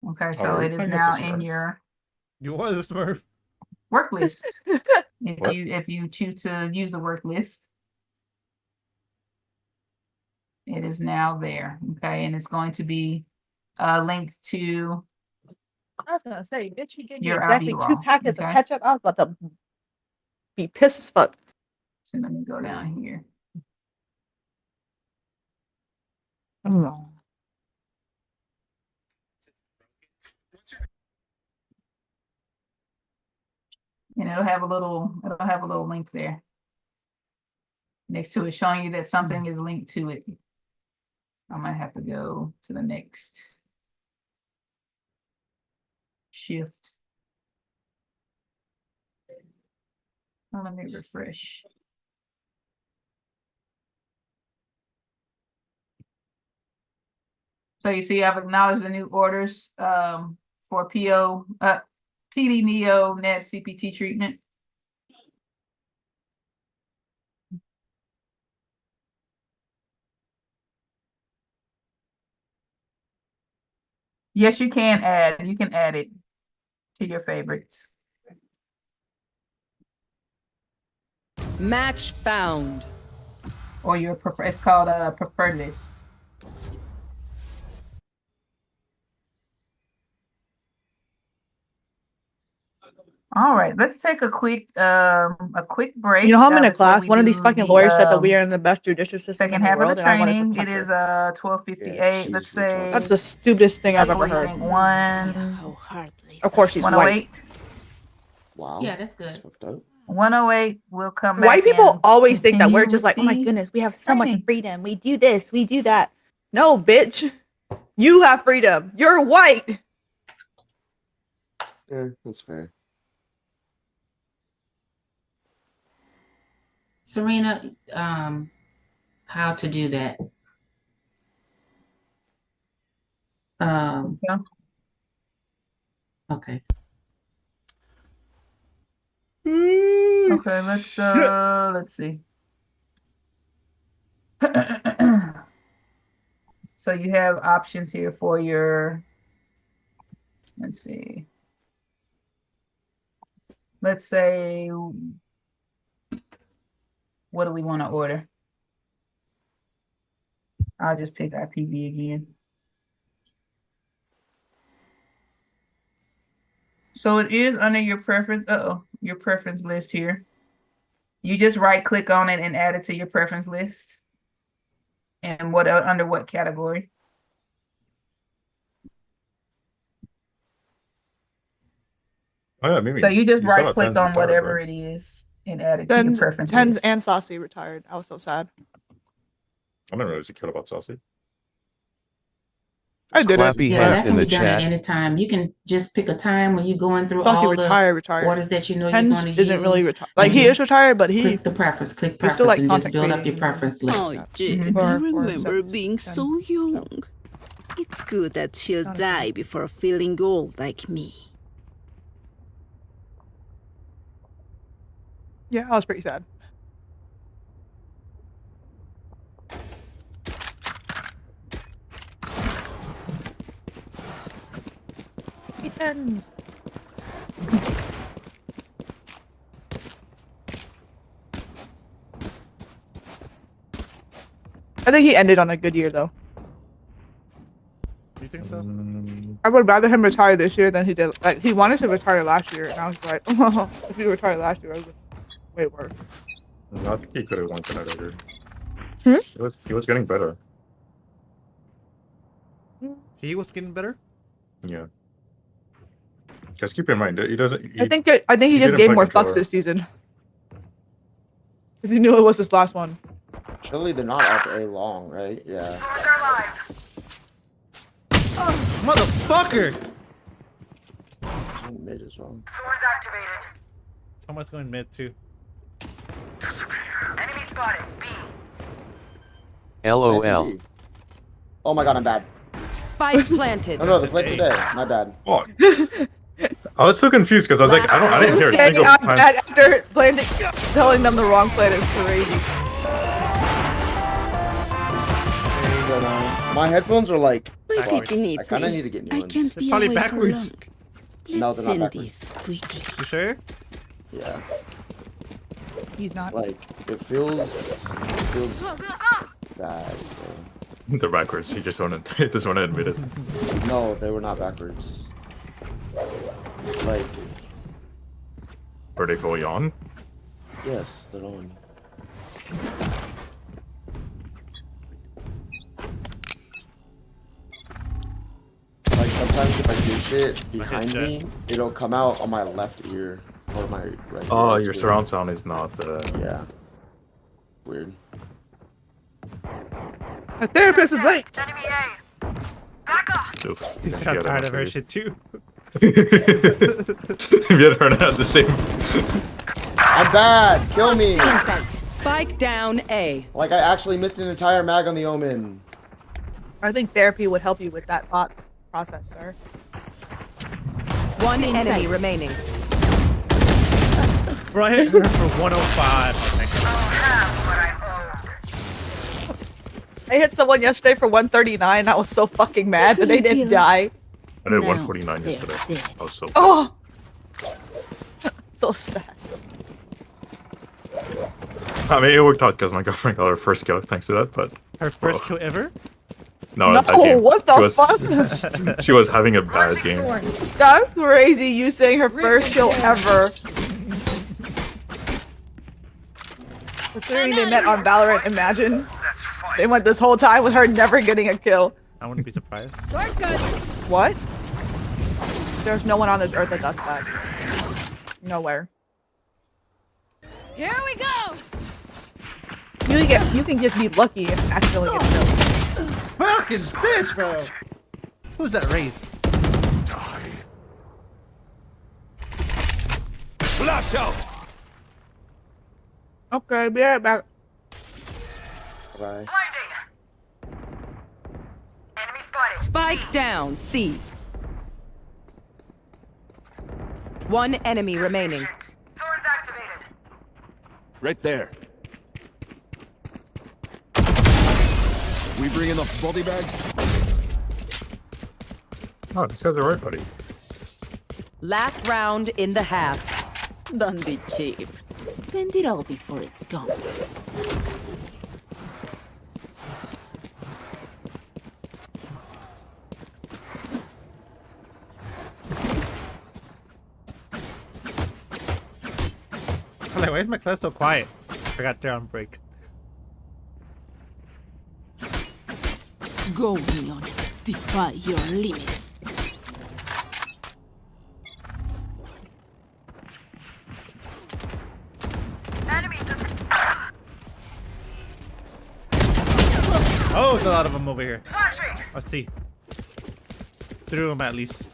Okay, so it is now in your You was a Smurf. work list. If you choose to use the work list, it is now there. Okay, and it's going to be linked to I was gonna say, bitch, you gave me your exactly 2 albuterol. packets Okay, of ketchup. I was about to be pissed as fuck. so let me go down here. Oh. And it'll have a little link there next to it showing you that something is linked to it. I might have to go to the next shift. Oh, let me refresh. So you see I've acknowledged the new orders for PO PD Neo NAB CPT treatment. Yes, you can add it to your favorites. Match found. Or your prefer, it's called a preferred list. All right, let's take a quick break. You know how I'm in a before class? we One of these do fucking the, lawyers said that we are in the best judicial system in second the half of world, the and I wanted to training. It punch is her. 12:58. Yeah, Let's she's say retarded. That's the stupidest thing I've ever I heard. think How heartless. Of course, she's white. 108. Wow. Yeah, that's good. That's fucked up. 108 will come back. White people and always think that we're continue just like, with oh my the goodness, we have so much training. freedom. We do this, we do that. No, bitch. You have freedom. You're white. Yeah, that's fair. Serena, how to do that? Yeah. Okay. Okay, let's see. So you have options here for your, let's see. Let's say, what do we want to order? I'll just pick IPV again. So it is under your preference. Your preference list here. You just right click on it and add it to your preference list. And what under what category? Oh yeah, Mimi. So you just You saw right that click Ten's on retired, whatever right? it is and add it to your preference Tens list. and Saucy retired. I was so sad. I didn't realize you cared about Saucy. I did it. Clappy Yeah, has that in can the be done at chat. any time. You can just pick a time when you're going through Saucy all the retired. orders that you know you're Tens going to use. isn't really retired. Like and he just is retired, but he click the preference, click he's preference, still like and just content build up creating your preference list. Oh, Jade, For- I for remember seven- being 10. so young. It's good that she'll Not a die before feeling old like me. Yeah, I was pretty sad. Tens. I think he ended on a good year though. You think so? I would rather him retire this year than he did. Like he wanted to retire last year, and I was like, oh, if he retired last year, I was way worse. No, I think he could have won tonight earlier. Hmm? He was getting better. He was getting better. Yeah. Just keep in mind that he doesn't. I think he he just didn't gave play more fucks controller. this season because he knew it was his last one. Surely they're not up A long, right? Yeah. Motherfucker! It's in mid as well. Swords activated. Someone's going mid too. Enemy spotted. B. LOL. That's B. Oh my god, I'm bad. Spike planted. Oh no, the play today. My bad. Oh. I was so confused because I was like, I didn't hear a Saying single I'm time. bad after planning, telling them the wrong plan is crazy. Good, My headphones are like. My fucked. city needs I kind of me. need to get new I ones. can't It's be probably away backwards. for long. No, Let's they're not end backwards. this quickly. You sure? Yeah. He's not. Like it feels Go, go, go! bad. They're backwards. He just doesn't want to admit it. Bro. No, they were not backwards. Like Are they fully on? yes, they're on. Like sometimes if I do shit behind Jet. me, it'll come out on my left ear or my right. Oh, ear. It's your weird. surround sound is not. Yeah. Weird. The therapist is late. Enemy A! Back off! Oof. You Yeah, sound that tired must of her be- shit too. Me and her had the same. I'm bad. Kill me. Spike down A. Like I actually missed an entire mag on the Omen. I think therapy would help you with that thought process, sir. One enemy remaining. Bro, I hit her for 105, I think. I'll have what I owe. I hit someone yesterday for 139. I was so fucking mad that they didn't die. I did No, 149 they're yesterday. dead. I was so. Oh, so sad. I mean, it worked out because my girlfriend got her first kill thanks to that. But Her first Oh. kill ever? no, No, that game. what the she was, fuck? She was having a bad game. That's crazy. You saying her first kill ever. Considering they met on Valorant, imagine That's fine. they went this whole time with her never getting a kill. I wouldn't be surprised. What? There's no one on this earth that does that. Nowhere. Here we go. You can just be lucky and accidentally get killed. Fucking bitch, bro! Who's that race? Flash out! Okay, be right back. Bye. Blinding! Enemy spotted. Spike down C. One enemy remaining. Thorns activated. Right there. We bring in the body bags? Oh, these guys are right, buddy. Last round in the half. Don't be cheap. Spend it all before it's gone. I'm like, why is my class so quiet? I forgot they're on break. Go, Leon. Defy your limits. Enemy Oh, there's a lot of them over here. flashing! Let's see. Through them at least.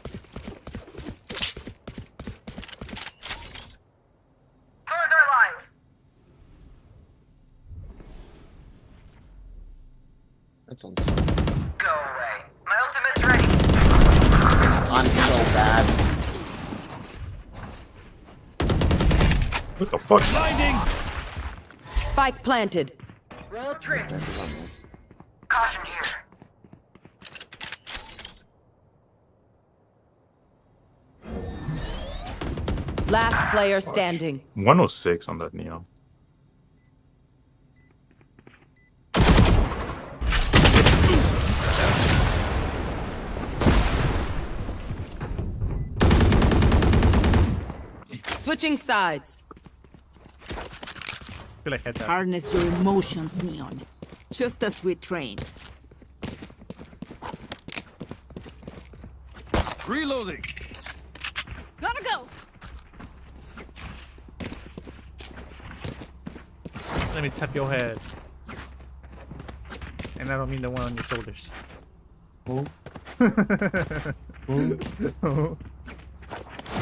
Thorns are alive. That's on. Go away. My ultimate's ready. I'm so bad. What the fuck? Spike planted. Roll trip. This is on me. Caution here. Last player standing. 106 on that Neon. Switching sides. Feel like head down. Harness your emotions, Neon. Just as we trained. Reloading. Gotta go. Let me tap your head. And I don't mean the one on your shoulders.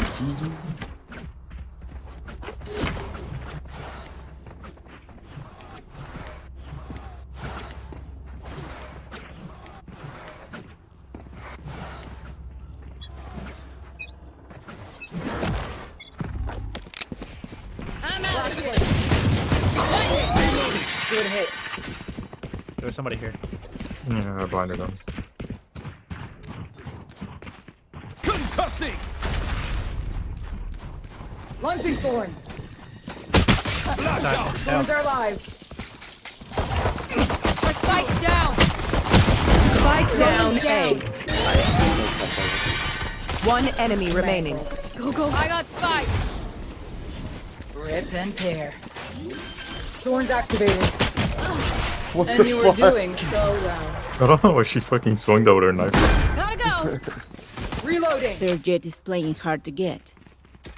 Excuse me. There's somebody here. Yeah, I blinded him. Concussing! Launching thorns. Flash out! Thorns are alive. Spike down. Spike down A. One enemy remaining. Go, go. I got spike. Rip and tear. Thorns activated. What And the you were fuck? doing so well. I don't know why she fucking swung out with her knife. Gotta go. Reloading. Their jet is playing hard to get.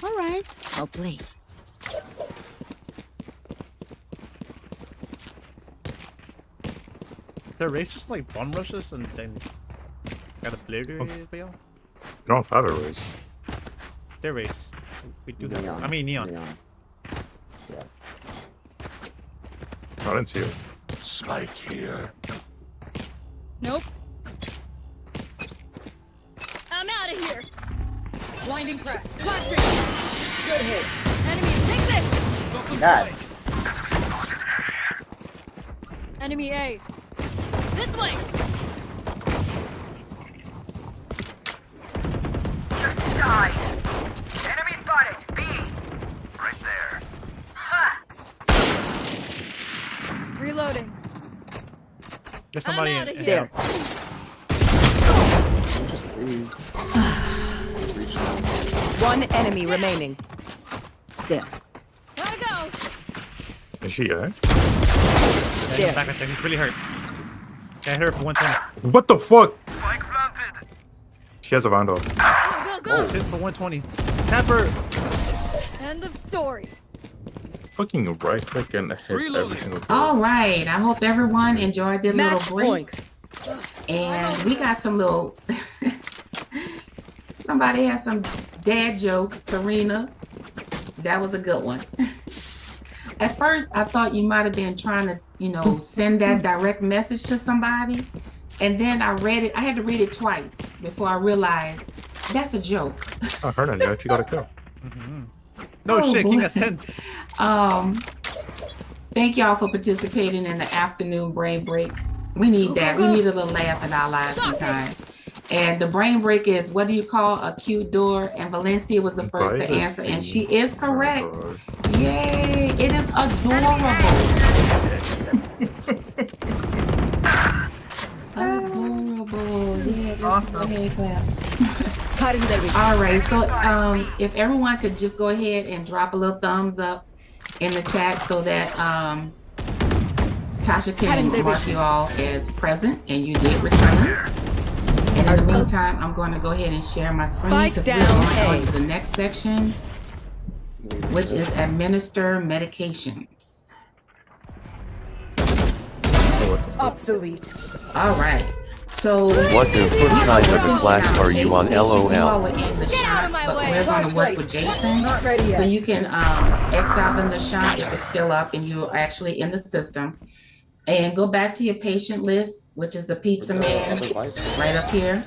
All right, I'll play. The race just like bomb rushes and then got a blue Okay. wheel. You don't have a race. Their race. We do that. Neon. I mean neon. Yeah. I didn't see it. Spike here. Nope. I'm out of here. Blinding crack. Flashing. Good hit. Enemy, take this. God. Enemy A. This way. Just die. Enemy spotted. B. Right there. Ha! Reloading. There's somebody outta in here. Just leave. One enemy remaining. There. Gotta go. Is she, eh? Yeah, back at them. He's really hurt. I hit her for 120. What the fuck? Spike planted. She has a Vandal. Go, go, go. Hit for 120. Tap her. End of story. Fucking right click and hit every Reloading. single All right. I hope everyone enjoyed their little Match break. point. And we got some little somebody had some dad jokes. Serena, that was a good one. At first I thought you might have been trying to, you know, send that direct message to somebody, and then I read it. I had to read it twice before I realized that's a joke. Oh, Hernan, you actually got a kill. No Oh, shit, boy. King has 10. Thank y'all for participating in the afternoon brain break. We need that. We need a little laugh in our lives sometime. And the brain break is, what do you call a cute door? And Valencia was the first to answer, and she is correct. Yay! It is adorable. Adorable. Yeah, just go ahead, clap. All right, so if everyone could just go ahead and drop a little thumbs up in the chat so that Tasha can mark you all as present and you did return. And in the meantime, I'm going to go ahead and share my screen Spike because we're down going on A. to the next section, which is administer medications. Obsolete. All right. So What the fuck kind of a class are you on, LOL? You all were in the shot, my but way. we're going to work with Jason. Not ready yet. So you can X out in the shot if it's still up and you're actually in the system. And go back to your patient list, which is the pizza man right up here.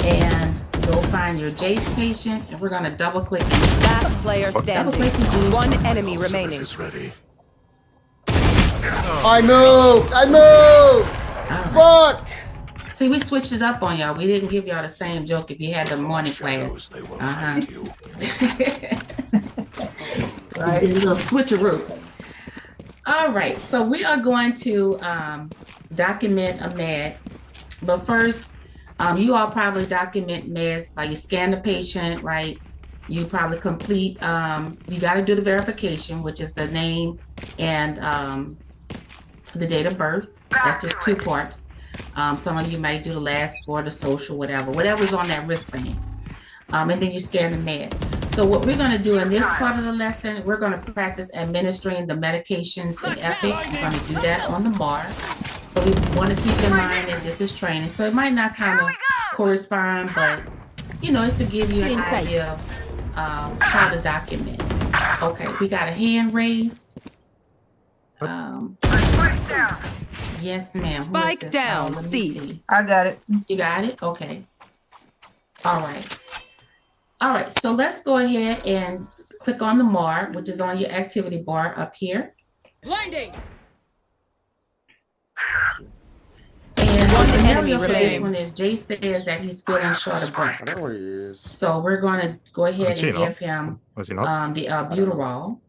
And go find your Jace patient, and we're going to double click into that. Last player Double standing. click into Jace. One enemy remaining. ready. I moved! I moved! All right. Fuck! See, we switched it up on y'all. We didn't give y'all the same joke if you had the morning class. They will Uh-huh. find you. Right, a little switcheroo. All right, so we are going to document a med, but first, you all probably document meds by you scan the patient, right? You probably complete, you got to do the verification, which is the name and the date of birth. That's just 2 parts. Some of you might do the last 4, the social, whatever's on that wristband. And then you scan the med. So what we're going to do in this part of the lesson, we're going to practice administering the medications in Epic. We're going to do that on the bar. So we want to keep in mind that this is training. So it might not kind of correspond, but you know, it's to give you an idea of how to document. Okay, we got a hand raised. Spike down. Yes, ma'am. Who is Spike this? down, Let me C. see. I got it. You got it? Okay. All right. All right, so let's go ahead and click on the MAR, which is on your activity bar up here. Blinding. And scenario for this remaining. one is Jay says that he's feeling short of breath. I don't know where he is. So we're going to go ahead Is he and not? give him Was he not? the albuterol.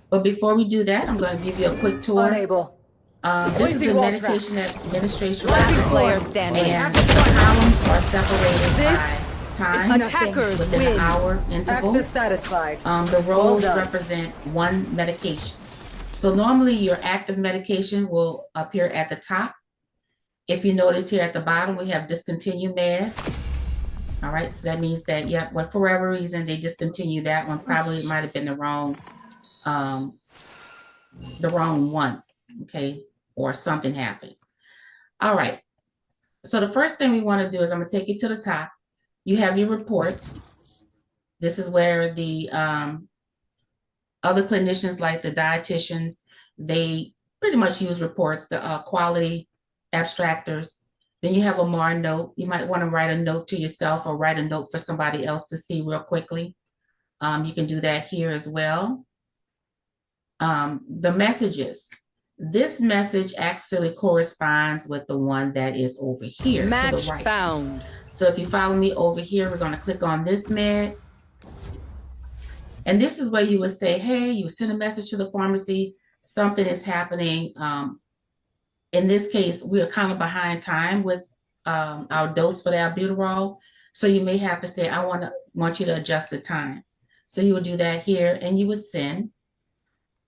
But before we do that, I'm going to give you a quick tour. Unable. This is the Placing wall medication administration Last report, player standing. and the columns are separated This by time is attackers within win. an hour interval. Access satisfied. The rows done. represent one medication. So normally your active medication will appear at the top. If you notice here at the bottom, we have discontinued meds. All right, so that means that, yep, well, for whatever reason, they discontinued that one. Probably it might have been the wrong one, okay, or something happened. All right, so the first thing we want to do is I'm going to take you to the top. You have your report. This is where the other clinicians, like the dietitians, they pretty much use reports, the quality abstractors. Then you have a MAR note. You might want to write a note to yourself or write a note for somebody else to see real quickly. You can do that here as well. The messages. This message actually corresponds with the one that is over here to the right. Found. So if you follow me over here, we're going to click on this med. And this is where you would say, hey, you send a message to the pharmacy, something is happening. In this case, we are kind of behind time with our dose for the albuterol. So you may have to say, I want you to adjust the time. So you would do that here and you would send.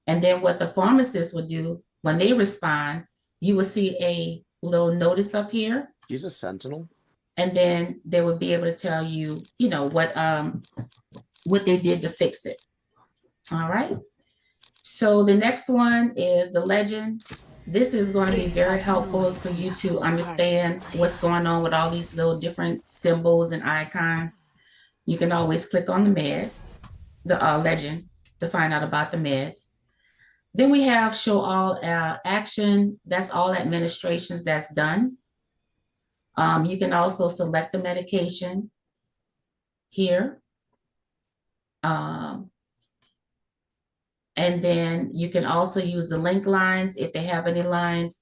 And then what the pharmacist would do when they respond, you will see a little notice up here. He's a sentinel. And then they would be able to tell you, you know, what they did to fix it. All right. So the next one is the legend. This is going to be very helpful for you to understand what's going on with all these little different symbols and icons. You can always click on the meds, the legend, to find out about the meds. Then we have show all action. That's all administrations that's done. You can also select the medication here. And then you can also use the link lines if they have any lines.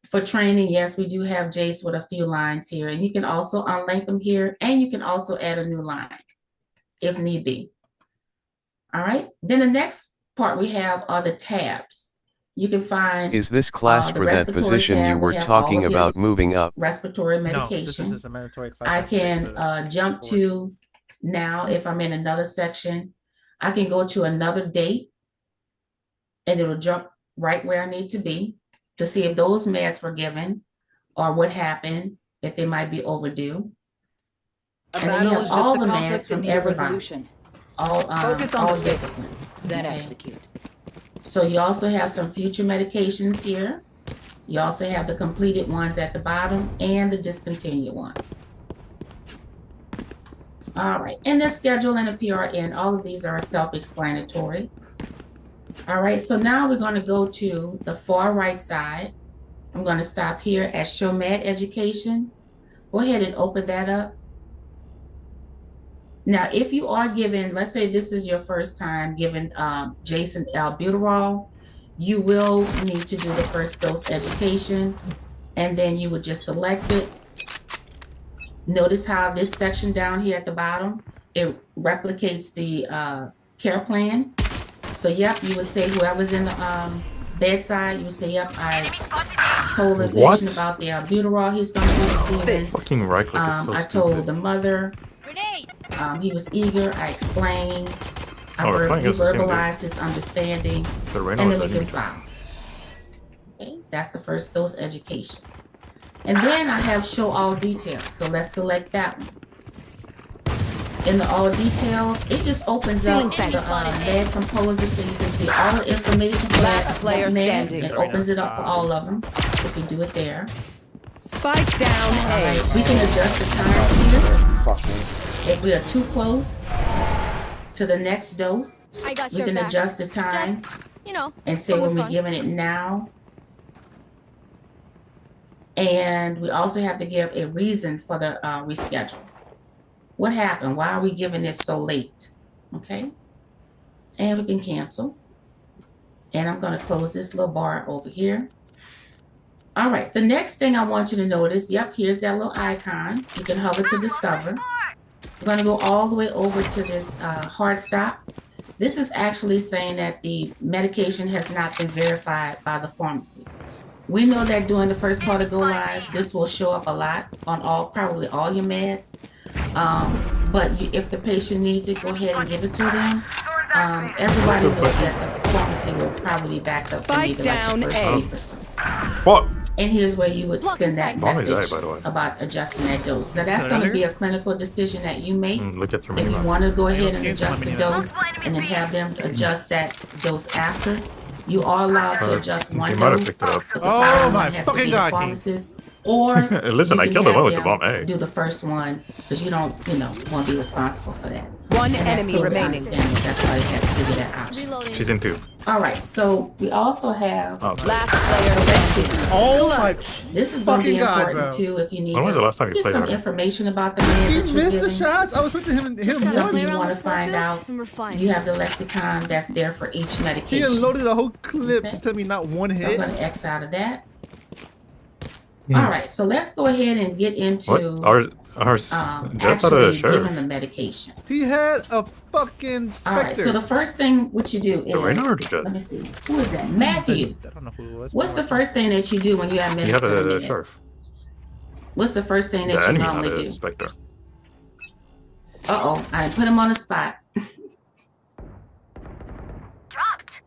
For training, yes, we do have Jace with a few lines here. And you can also unlink them here. And you can also add a new line if need be. All right. Then the next part we have are the tabs. You can find Is this class the for that respiratory position you tab. were We have talking all of about his moving up? respiratory No, medication. this is a mandatory class. I can jump to now if I'm in another section. I can go to another date and it'll jump right where I need to be to see if those meds were given or what happened, if they might be overdue. A And then you battle have is all just a the meds conflict from in need of everybody. resolution. All Focus on all the fix, disciplines. then okay? execute. So you also have some future medications here. You also have the completed ones at the bottom and the discontinued ones. All right, and the schedule and the PRN, all of these are self-explanatory. All right, so now we're going to go to the far right side. I'm going to stop here at Show Med Education. Go ahead and open that up. Now, if you are given, let's say this is your first time given Jason albuterol, you will need to do the first dose education, and then you would just select it. Notice how this section down here at the bottom, it replicates the care plan. So, yep, you would say whoever's in the bedside, you would say, yep, I told the patient about the albuterol he's going to be receiving. Fucking right click is so I stupid. told the mother. He was eager. I explained. He verbalized his understanding, and then we can file. Okay, that's the first dose education. And then I have show all details. So let's select that one. In the all details, it just opens up the med composer so you can see all the information for that med. It opens it up for all of them if you do it there. Spike down All right, we can adjust the times here. If we are too close to the next dose, we can adjust the time and say when we're giving it now. And we also have to give a reason for the reschedule. What happened? Why are we giving this so late? Okay. And we can cancel. And I'm going to close this little bar over here. All right, the next thing I want you to notice, yep, here's that little icon. You can hover to discover. We're gonna go all the way over to this hard stop. This is actually saying that the medication has not been verified by the pharmacy. We know that during the first part of Go Live, this will show up a lot on probably all your meds. But if the patient needs it, go ahead and give it to them. Everybody knows that the pharmacy will probably be backed up for maybe like the first 8%. Fuck. And here's where you would send that Mommy's message by the way. about adjusting that dose. Now that's going to be a clinical decision that you make. Look at your If you menu. want to go ahead and adjust the dose and then have them adjust that dose after, you are allowed to adjust one He might have dose. picked it up. But the Oh final my one has to fucking be the God, Keith. pharmacist. Or Listen, you I can killed the have one with the them bomb egg. do the first one because you don't, want to be responsible for that. One And that's enemy totally remaining. understandable. That's why they have to give you that option. Reloading. She's in 2. All right, so we also have Oh, Last player Lexi. Oh my. This is going to be Fucking God, important bro. too if you need When was the last time to you get played some her? information about the man He that you're missed the giving. shots. I was with him If one. something Play you around want to the find snowfields out, and we're fine. you have the lexicon that's there for each He medication. unloaded a whole clip Okay. to me, not one So I'm hit. going to X out of that. All right, so let's go ahead and get What? into Our Jeff had a actually sheriff. giving the medication. He had a fucking All right, so specter. the first thing what you do is, Reinhard or Jet? let me see, who is that? Matthew. I don't know who it was. What's the first thing that you do when you He had administer the a med? sheriff. What's the first thing The that you enemy had normally a do? Spectre. Uh-oh, I put him on the spot. Dropped.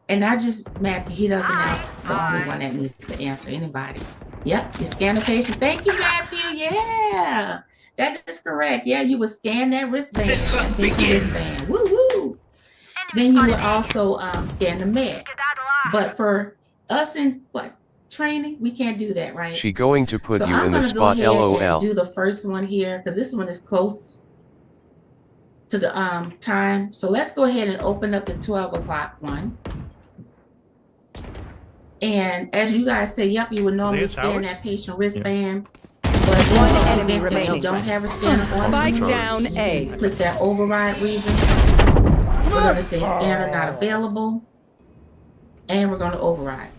And not just Matthew, he doesn't have the only one that needs to answer anybody. Yep, you scan the patient. Thank you, Matthew. Yeah, that is correct. Yeah, you would scan that wristband. That patient wristband. Woo woo. Then you would also scan the med. But for us in training, we can't do that, right? She going to put So you I'm in the gonna spot go ahead LOL. and do the first one here because this one is close to the time. So let's go ahead and open up the 12 o'clock one. And as you guys say, yep, you would normally These scan towers? that patient wristband. But in One the enemy event that you remaining. don't have a scanner on Spike you, down you A. can click that override reason. We're going to say scanner not available. And we're going to override.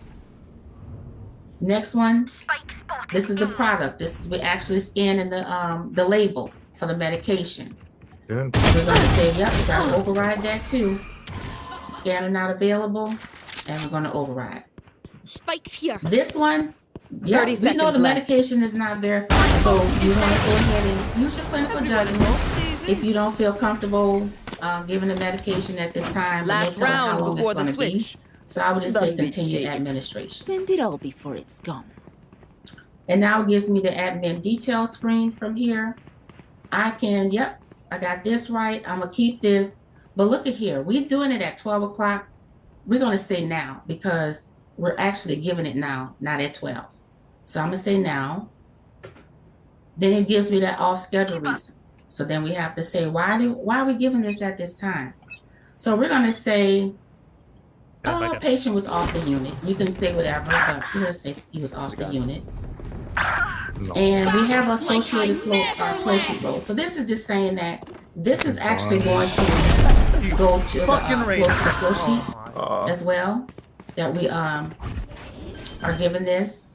Next one, Spike spotted. this is the product. This is we're actually scanning the label for the medication. Yeah. We're going to say, yep, we got to override that too. Scanner not available. And we're going to override. Spike's here. This one, yeah, 30 we know seconds the left. medication is not verified, so you want to go ahead and use your clinical judgment. If you don't feel comfortable giving the medication at this time, but no Last telling how round long it's before the going to be. switch. So I would just say Don't be continue cheap. administration. Spend it all before it's gone. And now it gives me the admin detail screen from here. I can, yep, I got this right. I'm gonna keep this. But look at here, we're doing it at 12 o'clock. We're gonna say now because we're actually giving it now, not at 12. So I'm gonna say now. Then it gives me that off schedule reason. So then we have to say, why are we giving this at this time? So we're gonna say, oh, patient was off the unit. You can say whatever, but we're gonna say he was off the unit. No. And we have associated flow sheet roles. So this is just saying that this is actually going to go to the flow sheet as well. That we are given this.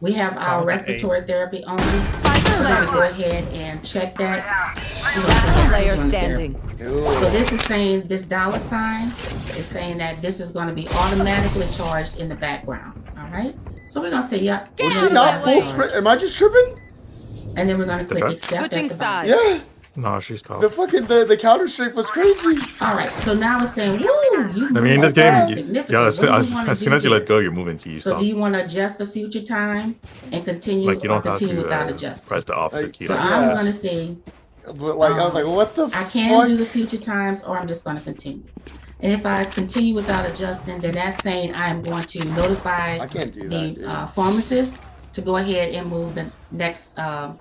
We have our respiratory therapy only. We're gonna go ahead and check that. We're gonna say yes, we're Player doing therapy. standing. So this is saying this dollar sign is saying that this is going to be automatically charged in the background. All right. So we're gonna say yep. Was she not full sprint? Am I just tripping? And then we're gonna click Okay. accept at Switching the bottom. sides. Yeah. No, she's tough. The fucking the counter strike was crazy. All right. So now it's saying, woo! You I mean, in this moved game, significantly. yeah, What do you wanna as soon do as you here? let go, you're moving to you So stop. do you want to adjust the future time and continue, Like, you or don't have continue to without adjusting? press the opposite Like, key. So like I'm Yes. gonna say But like I was like, what the I can do fuck? the future times, or I'm just gonna continue. And if I continue without adjusting, then that's saying I am going to notify I can't do that, dude. the pharmacist to go ahead and move the next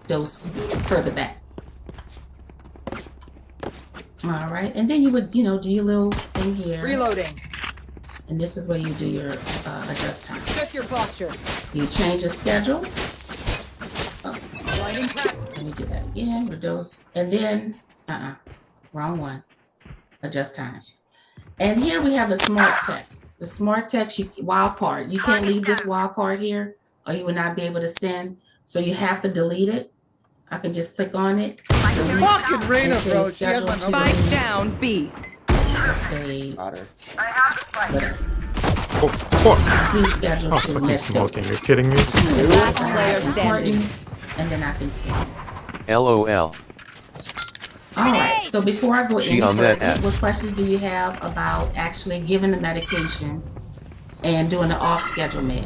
dose further back. All right, and then you would, do your little thing here, Reloading. and this is where you do your adjust time. Check your posture. You change the schedule. Lighting pack. Let me do that again. Reduce, and then wrong one. Adjust times. And here we have the smart text. The smart text wild card. You can't leave this wild card here, or you will not be able to send. So you have to delete it. I can just click on it. Fucking Reyna, It bro. says She has my schedule number. to- Spike down B. Let's say, Got her. whatever. Oh, fuck. Please schedule Oh, to fucking next smoking. dose. You're kidding me? Last player standing. Importance, and then I can send. LOL. All right, so before I go any She on that further, ass. what questions do you have about actually giving the medication and doing the off-schedule med?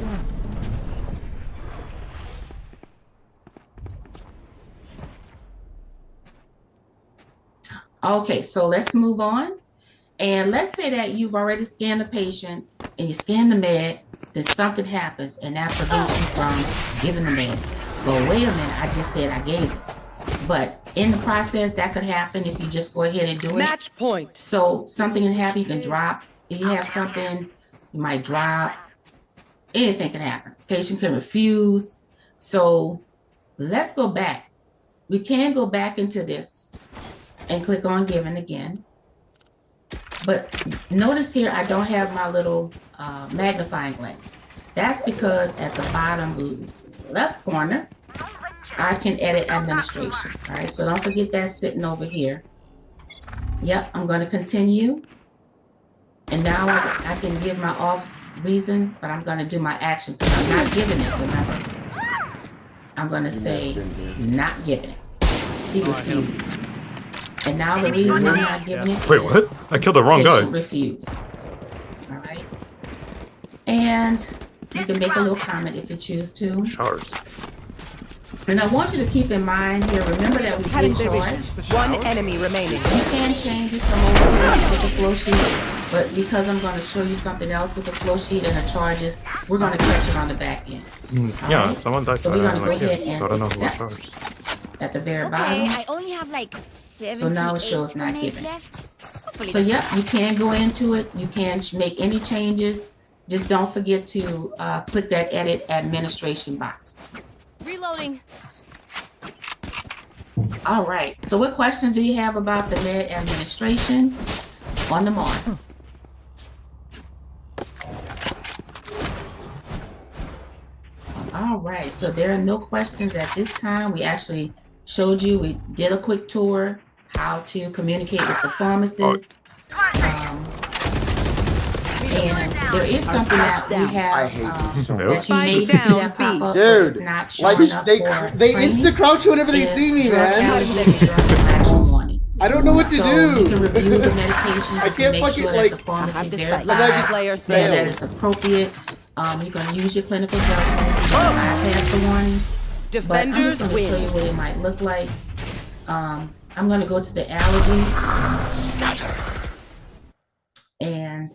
Okay, so let's move on. And let's say that you've already scanned the patient and you scan the med, then something happens and that prevents you from giving the med. But wait a minute, I just said I gave it. But in the process, that could happen if you just go ahead and do it. Match point. So something can happen, you can drop. If you have something, you might drop. Anything can happen. Patient can refuse. So let's go back. We can go back into this and click on giving again. But notice here, I don't have my little magnifying glass. That's because at the bottom left corner, I can edit administration. All right, so don't forget that sitting over here. Yep, I'm going to continue. And now I can give my off reason, but I'm going to do my action because I'm not giving it, remember? I'm going to say not giving it. He refused. And now the reason I'm not giving it Wait, what? is I killed the wrong guy. patient refused. All right. And you can make a little comment if you choose to. Showers. And I want you to keep in mind here, remember that we did charge. One enemy remaining. You can change it from over here with the flow sheet, but because I'm going to show you something else with the flow sheet and the charges, we're going to catch it on the back end. Yeah, Alright? someone died So for we're that. gonna I'm go like, ahead yeah, and so I don't know who accept. charged. At the very Okay, bottom. I only have like 78 So now it shows not grenades given. left. Hopefully So that's yep, you can go into it. You can make any changes. Just don't forget to click that edit administration box. reloading. All right. So what questions do you have about the med administration on the mark? All right. So there are no questions at this time. We actually showed you, we did a quick tour, how to communicate with the pharmacist. And there is something that we I have hate you so Nope. much. that you may see that pop up, but it's Dude, not like showing up they for they training. insta crouch you whenever they Is see me, drug man. allergy and drug interaction warnings. I don't know what to So do. you can review the medications. I You can't can make fucking, sure like, that the pharmacy have this verifies back. Like, I just Player that standing. it's appropriate. You can use your clinical judgment. You can bypass the warning. But I'm Defenders just going to show you win. what it might look like. I'm going to go to the allergies. And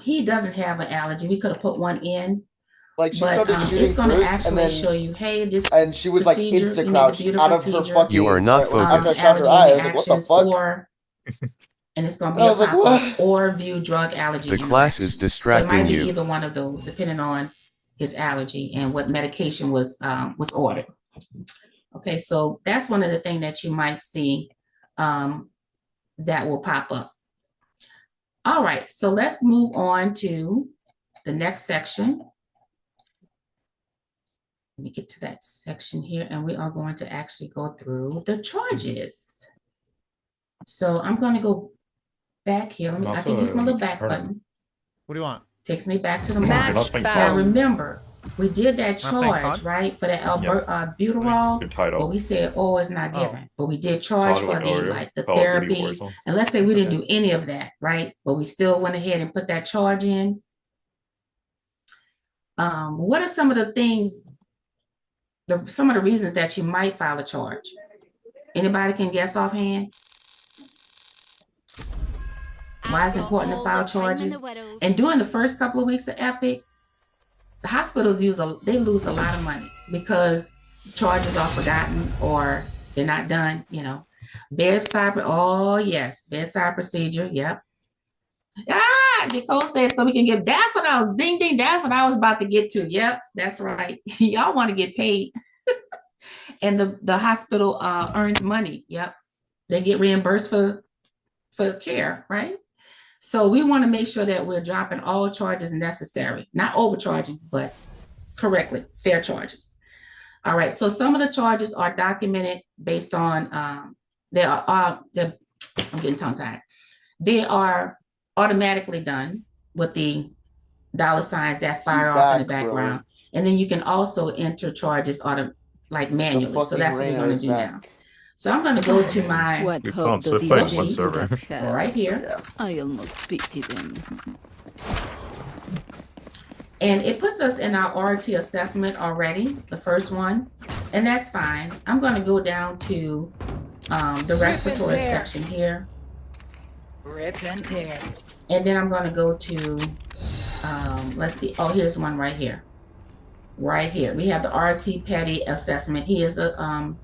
he doesn't have an allergy. We could have put one in. Like she But started it's shooting going to first, and actually then show you, hey, this and she was like procedure, insta you need crouch to do the out of her procedure. fucking. You are not after I focused. shot her eye, I was like, what the reactions fuck? or, and it's going to And be I a was like, pop-up what? or view drug allergy. The class is interaction. So it might distracting be you. either one of those, depending on his allergy and what medication was ordered. Okay, so that's one of the things that you might see that will pop up. All right, so let's move on to the next section. Let me get to that section here, and we are going to actually go through the charges. So I'm going to go back here. Let me, I can use my little back button. What do you want? Takes me back to the Match mark. Nothing Now found. remember, we did that Not playing charge, COD? right, for that You're albuterol, tied but up. we said, oh, it's not Oh. given. But we did charge for the, like, the Call of Duty therapy. Warzone. And let's say we didn't Okay. do any of that, right? But we still went ahead and put that charge in. What are some of the things, some of the reasons that you might file a charge? Anybody can guess offhand? Why it's important to file charges? And during the first couple of weeks of Epic, the hospitals lose a lot of money because charges are forgotten or they're not done, you know. Bedside, oh yes, bedside procedure, yep. Nicole said so we can get, that's what I was, ding, ding, that's what I was about to get to. Yep, that's right. Y'all want to get paid. And the hospital earns money, yep. They get reimbursed for care, right? So we want to make sure that we're dropping all charges necessary, not overcharging, but correctly, fair charges. All right, so some of the charges are documented based on, I'm getting tongue-tied. They are automatically done with the $ that fire off in the background. And then you can also enter charges manually. So that's what we're going to do now. So I'm going to go to my What We hope can't do switch these fights people whatsoever. have? right here. I almost pity them. And it puts us in our RT assessment already, the first one, and that's fine. I'm going to go down to the respiratory section here. Rip and tear. And then I'm going to go to, let's see. Oh, here's one right here. Right here. We have the RT Petty assessment. He is a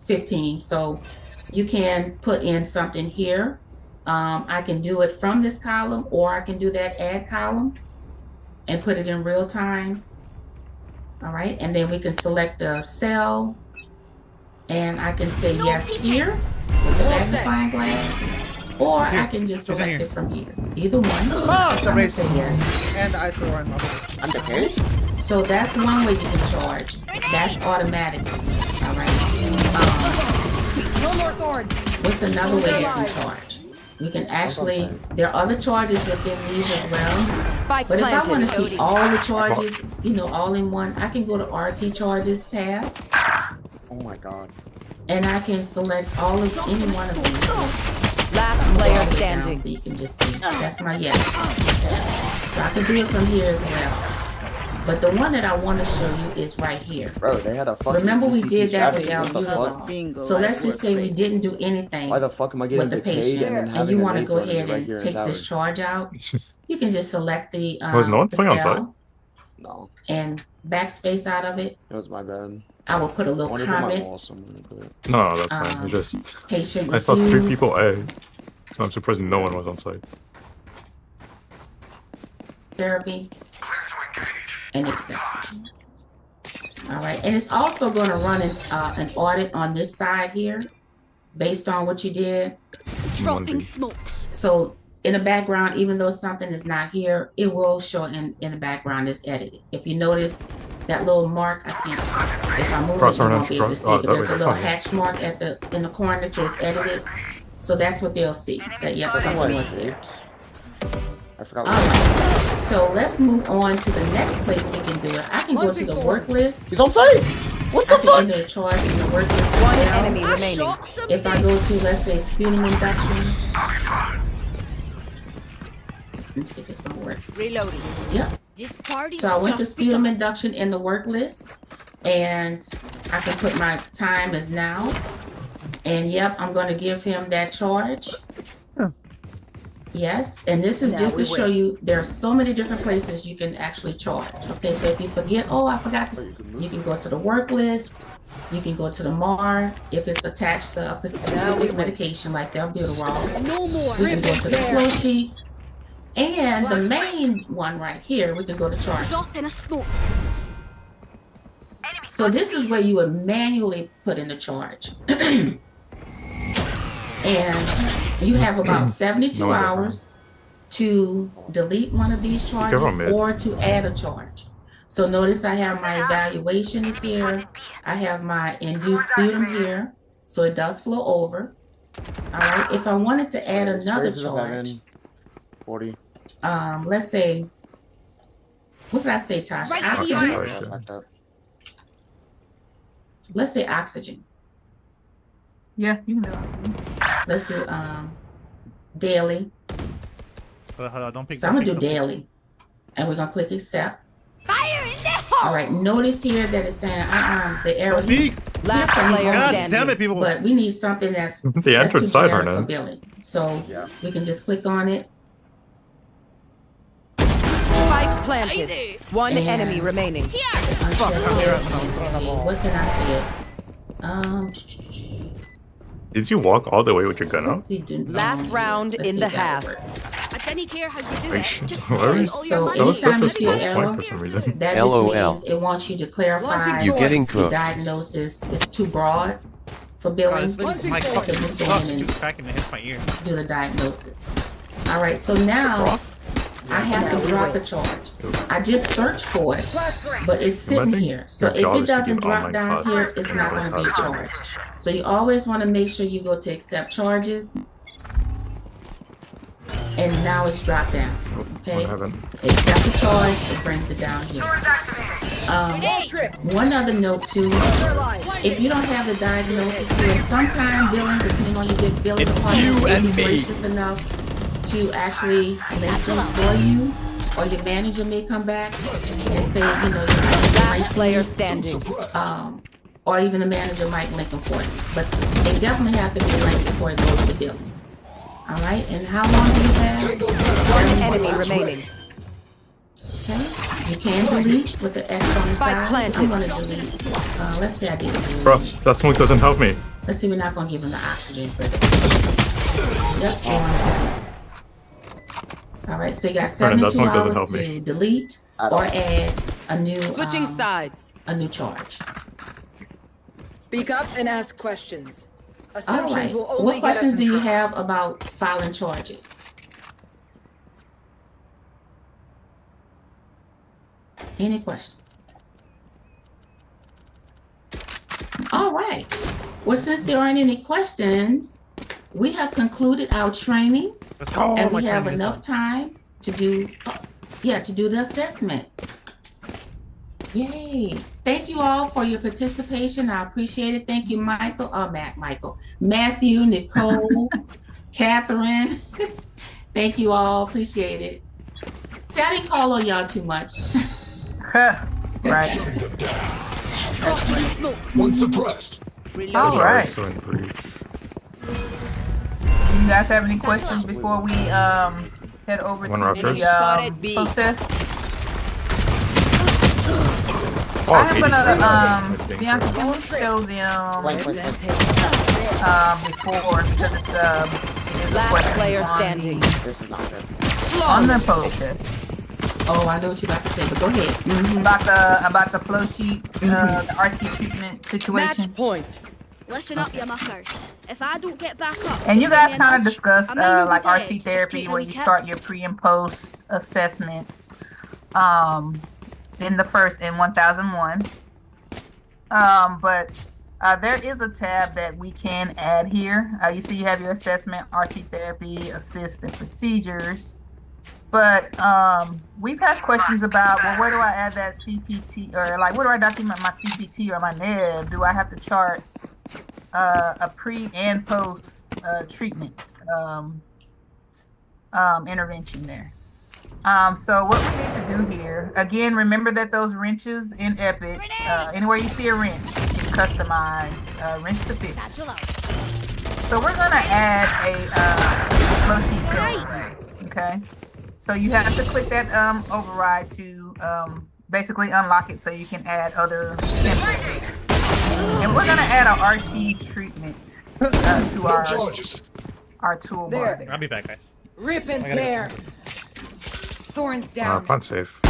15. So you can put in something here. I can do it from this column, or I can do that add column and put it in real time. All right. And then we can select the cell, and I can say yes here with the magnifying glass, or I can just select it from here. Either one. I'm gonna say yes. And I throw him up. I'm the king? So that's one way you can charge. That's automatic. All right. No more thorns. What's another way you can charge? We can actually, there are other charges within these as well. Spike But if I want to planted. see all the charges, all in one, I can go to RT charges tab, Oh my god. and I can select all of any one of these. Last All player the way down standing. So you can just see. That's my yes. So I can do it from here as well. But the one that I want to show you is right here. Bro, they had a fucking Remember we DCT did that chat. without What the fuck? Butalol. Single So let's just say we life didn't do anything Why the fuck am I getting with the decayed patient, and then and having you an want to ape go running ahead right and here in take tower? this charge out, you can just select the Was no one the playing on cell site? No, and backspace out of it. it was my bad. I will put a I little want to put my comment. wall somewhere, but No, that's fine. It just Patient I saw 3 refused. people A, so I'm surprised no one was on site. Therapy and accept. All right, and it's also going to run an audit on this side here, based on what you did. dropping 1B. smokes. So in the background, even though something is not here, it will show in the background it's edited. If you notice that little mark, I can't. If I move Cross it, you arm won't be able to cross- see. oh, But that there's way, a that's little not hatch mark in the corner that says edited. So that's what they'll see. That yep, something someone was there. escaped. I forgot All what right. So let's move on to the next place we can do it. I can go to the work list. He's on site! What the I can fuck? enter a charge in the work list. as One well. enemy remaining. If I go to, let's say, sputum induction. Let's see if it's gonna work. Reloading. Yep. This party So I went to just sputum begun. induction in the work list, and I can put my time as now. And yep, I'm gonna give him that charge. Yes, and this is Now just we to show you, there are so many different places you can actually charge. Okay, so if you forget, oh, I forgot, you can go to the work list. You can go to the MAR if it's attached to a specific medication like the albuterol. No more. We can go to the flow sheets. And the main one right here, we can go to charges. Just in a smoke. So this is where you would manually put in the charge. And you have about 72 No, I don't know. hours to delete one of these careful, charges mid. or to add a charge. So notice I have my evaluation is here. I have my induced sputum here. So it does flow over. All right. If I wanted to add another Raise it up, charge, Evan. 40. let's say, what did I say, Tasha? Right Oxygen? here. Yeah, backed up. Let's say oxygen. Yeah, you can do it. Let's do daily. Hold on, don't pick. So I'm don't gonna do pick, daily. And we're gonna click accept. Fire in the hole. All right, notice here that it's saying the arrow. don't peek. Last Yeah, player God standing. damn it, people. But we need something that's They that's entered too side generic right for now. billing. So Yeah. we can just click on it. Spike planted. One And- enemy remaining. Uncheck this and see, what can I see? Did you walk all the way with your gun up? Let's see, Last round let's in see the if that'll half. work. I didn't care how you do Are you it. sure? Just Why spend was- all So your That was anytime such you a see slow an arrow, point for some reason. that just LOL. means it wants you to clarify You getting the cooked. diagnosis is too broad for Oh, billing. this thing- my So fucking just go sucks. in Keeps and cracking and hits my ear. do the diagnosis. All right, so now I have to drop a charge. I just searched for it, but it's sitting here. So if it doesn't drop down here, it's not going to be a charge. So you always want to make sure you go to accept charges. And now it's dropped down. Okay, accept the charge, it brings it down here. One other note too, if you don't have the diagnosis here, sometime billing, depending on your big billing department, may be gracious enough to actually link those for you, or your manager may come back and say, you know, Last player standing. or even the manager might link them for you. But they definitely have to be linked before it goes to billing. All right, and how long do you have? One enemy remaining. Okay, you can delete with the X on the Spike side. planted. I'm gonna delete. Let's say I did delete. Bro, that smoke doesn't help me. Let's see, we're not gonna give him the oxygen for it. Yep. All right, so you got Vernon, that 72 smoke doesn't hours help to me. delete or add a new Switching sides. a new charge. Speak up and ask questions. All Assumptions right. will only What get us questions in do you trouble. have about filing charges? Any questions? All right. Well, since there aren't any questions, we have concluded our training, Let's go. and My we have training is enough done. time to do, to do the assessment. Yay! Thank you all for your participation. I appreciate it. Thank you, Michael. Matthew, Nicole, Catherine. Thank you all. Appreciate it. See, I didn't call on y'all too much. Right. One suppressed. All right. So in breach. You guys have any questions before we head over One to Rutgers. the protest? Oh, I am 86. gonna I think. Bianca, can we show them before, because it's it is a Last question player on standing. This is not good. on the protest. Oh, I know what you're about to say, but go ahead. About the flow sheet, the RT treatment situation. Match point. Listen up, you muckers. If I don't get back up, And you give guys me a kind of nudge. discussed I may not be like dead, RT just therapy, take where me you kit. start your pre and post assessments in the first in 1001. But there is a tab that we can add here. You see, you have your assessment, RT therapy, assist, and procedures. But we've had questions about, well, where do I add that CPT, or like, where do I document my CPT or my NEB? Do I have to chart a pre and post treatment intervention there? So what we need to do here, again, remember that those wrenches in Epic, anywhere you see a wrench, you can customize wrench to fit. Satchel out. So we're gonna add a flow sheet to override, okay? So you have to click that override to basically unlock it so you can add other templates. And we're gonna add a RT treatment to our toolbar there. I'll be back, guys. Rip and tear. Thorns down. Punt safe.